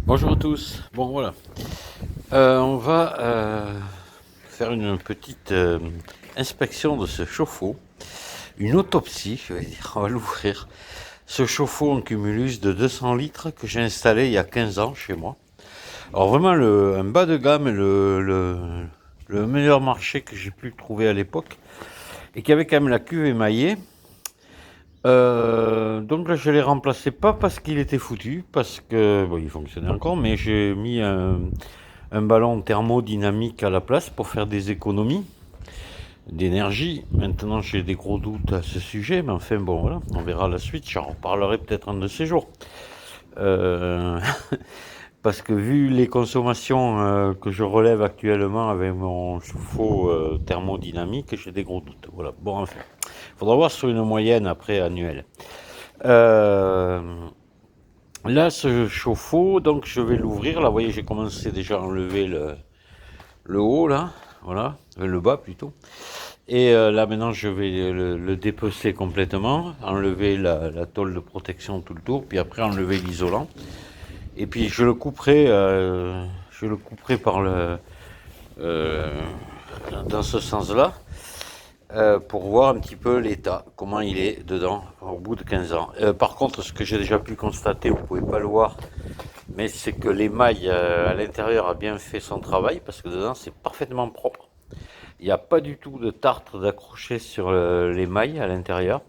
Bonjour à tous. Bon voilà, on va faire une petite inspection de ce chauffe-eau, une autopsie, je vais dire. On va l'ouvrir. Ce chauffe-eau en cumulus de 200 litres que j'ai installé il y a 15 ans chez moi. Alors vraiment un bas de gamme, le meilleur marché que j'ai pu trouver à l'époque, et qui avait quand même la cuve émaillée. Donc là, je l'ai remplacé pas parce qu'il était foutu, parce que bon, il fonctionnait encore, mais j'ai mis un ballon thermodynamique à la place pour faire des économies d'énergie. Maintenant, j'ai des gros doutes à ce sujet, mais enfin bon, voilà, on verra la suite. J'en reparlerai peut-être un de ces jours. Euh, Parce que vu les consommations que je relève actuellement avec mon chauffe-eau thermodynamique, j'ai des gros doutes. Voilà. Bon, enfin, faudra voir sur une moyenne après annuelle. Euh, Là, ce chauffe-eau, donc je vais l'ouvrir. Là, vous voyez, j'ai commencé déjà à enlever le haut, là, voilà, le bas plutôt. Et là, maintenant, je vais le dépecer complètement, enlever la tôle de protection tout le tour, puis après enlever l'isolant. Et puis je le couperai euh, dans ce sens-là, pour voir un petit peu l'état, comment il est dedans au bout de 15 ans. Par contre, ce que j'ai déjà pu constater, vous pouvez pas le voir, mais c'est que l'émail à l'intérieur a bien fait son travail, parce que dedans c'est parfaitement propre. Il n'y a pas du tout de tartre d'accrocher sur l'émail à l'intérieur.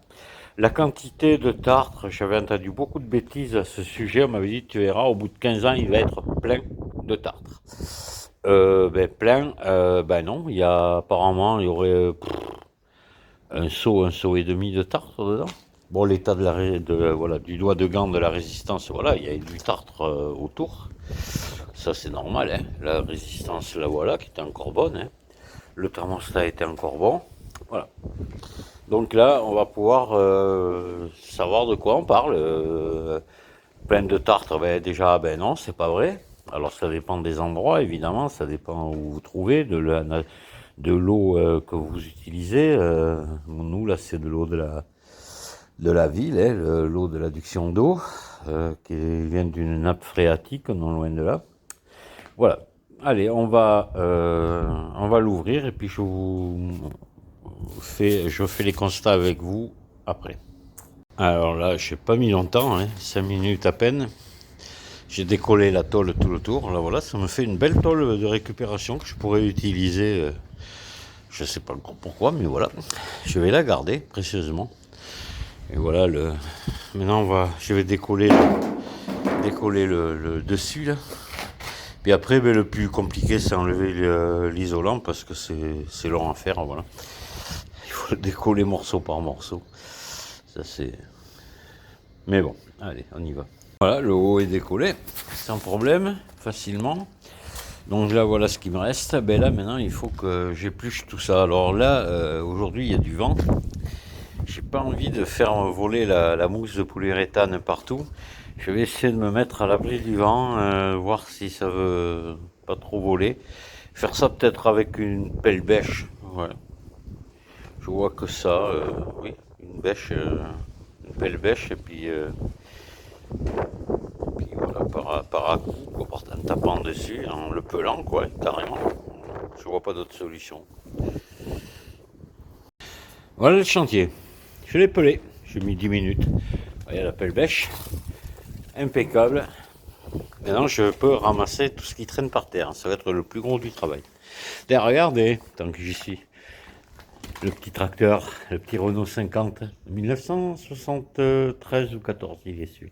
La quantité de tartre, j'avais entendu beaucoup de bêtises à ce sujet. On m'avait dit, tu verras, au bout de 15 ans, il va être plein de tartre. Plein, ben non. Apparemment, il y aurait un seau et demi de tartre dedans. Bon, l'état voilà, du doigt de gant de la résistance, voilà, il y a du tartre autour. Ça, c'est normal, hein. La résistance, la voilà, qui était encore bonne, hein. Le thermostat était encore bon. Voilà. Donc là, on va pouvoir savoir de quoi on parle. Plein de tartres, ben déjà, ben non, c'est pas vrai. Alors ça dépend des endroits, évidemment, ça dépend où vous trouvez, de l'eau que vous utilisez. Nous, là, c'est de l'eau de la ville, hein, l'eau de l'adduction d'eau, qui vient d'une nappe phréatique, non loin de là. Voilà. Allez, on va l'ouvrir et puis je fais les constats avec vous après. Alors là, je n'ai pas mis longtemps, hein, 5 minutes à peine. J'ai décollé la tôle tout le tour. Là, voilà, ça me fait une belle tôle de récupération que je pourrais utiliser. Je ne sais pas encore pourquoi, mais voilà. Je vais la garder précieusement. Et voilà, maintenant je vais décoller le dessus là. Puis après, ben, le plus compliqué, c'est enlever l'isolant parce que c'est long à faire. Voilà. Il faut le décoller morceau par morceau. Ça c'est. Mais bon, allez, on y va. Voilà, le haut est décollé, sans problème, facilement. Donc là, voilà ce qui me reste. Ben là, maintenant, il faut que j'épluche tout ça. Alors là, aujourd'hui, il y a du vent. J'ai pas envie de faire voler la mousse de polyuréthane partout. Je vais essayer de me mettre à l'abri du vent, voir si ça veut pas trop voler. Faire ça peut-être avec une pelle bêche. Voilà. Je vois que ça, oui, une pelle bêche, et puis voilà, par à coup, quoi, en tapant dessus, en le pelant, quoi, carrément. Je vois pas d'autre solution. Voilà le chantier. Je l'ai pelé. J'ai mis 10 minutes. Voyez la pelle bêche. Impeccable. Maintenant, je peux ramasser tout ce qui traîne par terre. Ça va être le plus gros du travail. D'ailleurs, regardez, tant que j'y suis, le petit tracteur, le petit Renault 50, 1973 ou 14, il est sûr.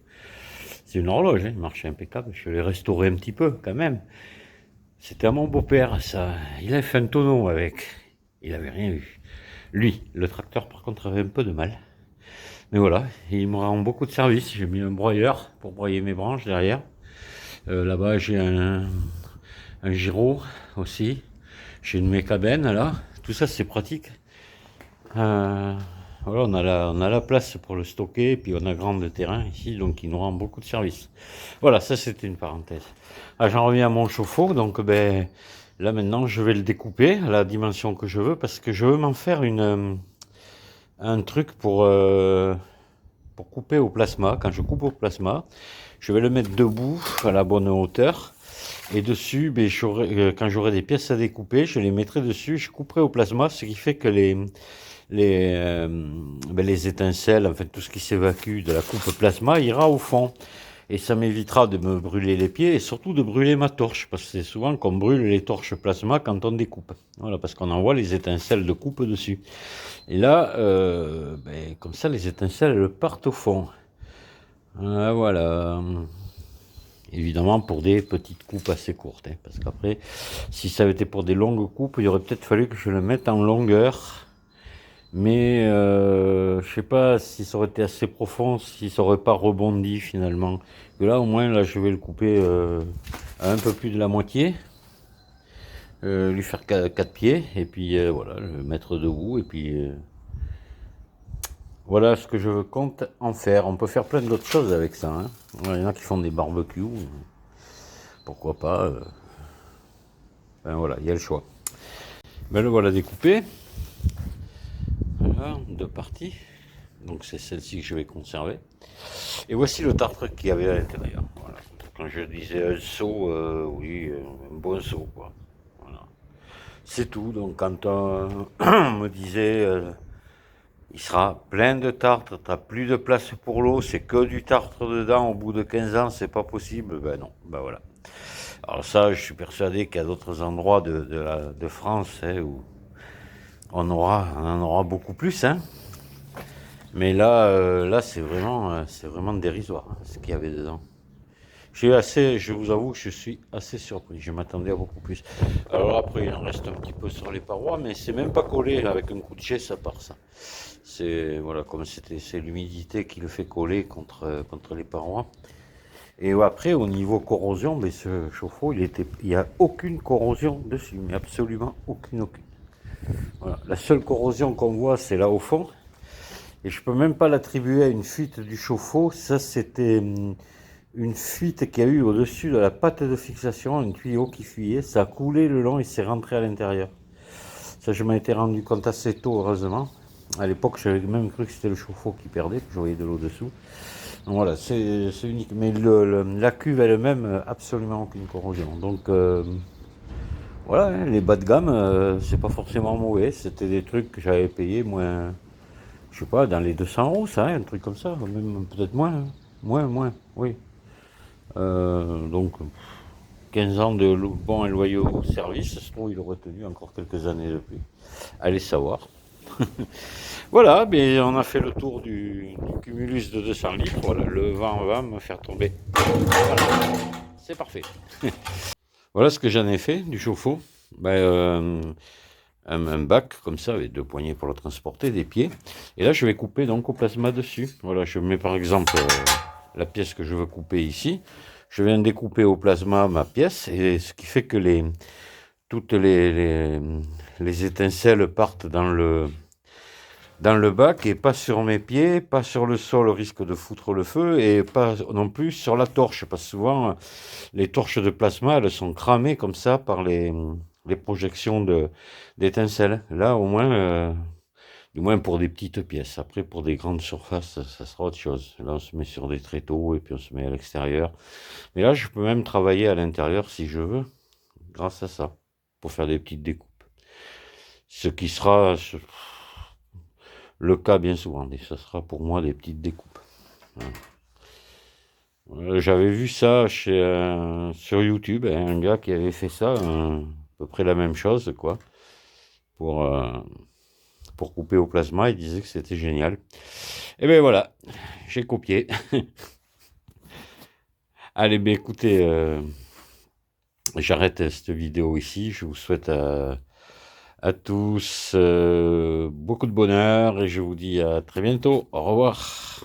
C'est une horloge, hein, il marche impeccable. Je l'ai restauré un petit peu, quand même. C'était à mon beau-père, ça. Il avait fait un tonneau avec. Il avait rien eu. Lui, le tracteur, par contre, avait un peu de mal. Mais voilà, il me rend beaucoup de services. J'ai mis un broyeur pour broyer mes branches derrière. Là-bas, j'ai un gyro aussi. J'ai une mécabène là. Tout ça, c'est pratique. Euh, voilà, on a la place pour le stocker, et puis on a grand de terrain ici, donc il nous rend beaucoup de services. Voilà, ça c'était une parenthèse. Ah, j'en reviens à mon chauffe-eau, donc ben là maintenant je vais le découper à la dimension que je veux, parce que je veux m'en faire un truc pour couper au plasma. Quand je coupe au plasma, Je vais le mettre debout à la bonne hauteur. Et dessus, ben, quand j'aurai des pièces à découper, je les mettrai dessus, je couperai au plasma, ce qui fait que les étincelles, enfin tout ce qui s'évacue de la coupe plasma ira au fond. Et ça m'évitera de me brûler les pieds et surtout de brûler ma torche, parce que c'est souvent qu'on brûle les torches plasma quand on découpe. Voilà, parce qu'on envoie les étincelles de coupe dessus. Et là, ben, comme ça, les étincelles elles partent au fond. Voilà. Évidemment pour des petites coupes assez courtes, hein, parce qu'après, si ça avait été pour des longues coupes, il aurait peut-être fallu que je le mette en longueur. Mais je sais pas si ça aurait été assez profond, si ça aurait pas rebondi finalement. Et là, au moins, là, je vais le couper à un peu plus de la moitié, lui faire 4 pieds, et puis voilà, le mettre debout, et puis voilà ce que je compte en faire. On peut faire plein d'autres choses avec ça, hein. Il y en a qui font des barbecues, pourquoi pas. Ben voilà, il y a le choix. Ben le voilà découpé. Voilà, deux parties. Donc c'est celle-ci que je vais conserver. Et voici le tartre qu'il y avait à l'intérieur. Voilà. Quand je disais un seau, oui, un bon seau, quoi. Voilà. C'est tout. Donc quand on me disait il sera plein de tartre, t'as plus de place pour l'eau, c'est que du tartre dedans, au bout de 15 ans, c'est pas possible. Ben non, ben voilà. Alors ça, je suis persuadé qu'il y a d'autres endroits de France, hein, où on en aura beaucoup plus, hein. Mais là, c'est vraiment dérisoire, hein, ce qu'il y avait dedans. Je vous avoue que je suis assez surpris. Je m'attendais à beaucoup plus. Alors après, il en reste un petit peu sur les parois, mais c'est même pas collé. Avec un coup de jet, ça part, ça. Voilà, c'est l'humidité qui le fait coller contre les parois. Et après, au niveau corrosion, mais ce chauffe-eau, il n'y a aucune corrosion dessus, mais absolument aucune. Voilà. La seule corrosion qu'on voit, c'est là au fond. Et je peux même pas l'attribuer à une fuite du chauffe-eau. Ça, c'était une fuite qu'il y a eu au-dessus de la pâte de fixation, un tuyau qui fuyait. Ça a coulé le long et c'est rentré à l'intérieur. Ça, je m'en étais rendu compte assez tôt, heureusement. À l'époque, j'avais même cru que c'était le chauffe-eau qui perdait, que je voyais de l'eau dessous. Donc voilà, c'est unique. Mais la cuve elle-même, absolument aucune corrosion. Donc voilà, hein, les bas de gamme, c'est pas forcément mauvais. C'était des trucs que j'avais payé moins, je sais pas, dans les 200 euros, ça, hein, un truc comme ça, même peut-être moins, hein. Moins, oui. Donc 15 ans de bons et loyaux service, ça se trouve, il aurait tenu encore quelques années depuis. Allez savoir. Voilà, mais on a fait le tour du cumulus de 200 litres. Voilà, le vent va me faire tomber. Voilà, c'est parfait. Voilà ce que j'en ai fait du chauffe-eau. Un bac comme ça avec deux poignées pour le transporter, des pieds. Et là, je vais couper donc au plasma dessus. Voilà, je mets par exemple la pièce que je veux couper ici. Je viens découper au plasma ma pièce, et ce qui fait que toutes les étincelles partent dans le bac et pas sur mes pieds, pas sur le sol au risque de foutre le feu, et pas non plus sur la torche, parce que souvent les torches de plasma, elles sont cramées comme ça par les projections d'étincelles. Là, au moins, du moins pour des petites pièces. Après, pour des grandes surfaces, ça sera autre chose. Là, on se met sur des tréteaux et puis on se met à l'extérieur. Mais là, je peux même travailler à l'intérieur si je veux, grâce à ça, pour faire des petites découpes. Ce qui sera le cas bien souvent. Et ça sera pour moi des petites découpes. J'avais vu ça sur YouTube, un gars qui avait fait ça, à peu près la même chose, quoi, pour couper au plasma. Il disait que c'était génial. Et ben voilà, j'ai copié. Allez, ben écoutez, j'arrête cette vidéo ici. Je vous souhaite à tous beaucoup de bonheur et je vous dis à très bientôt. Au revoir.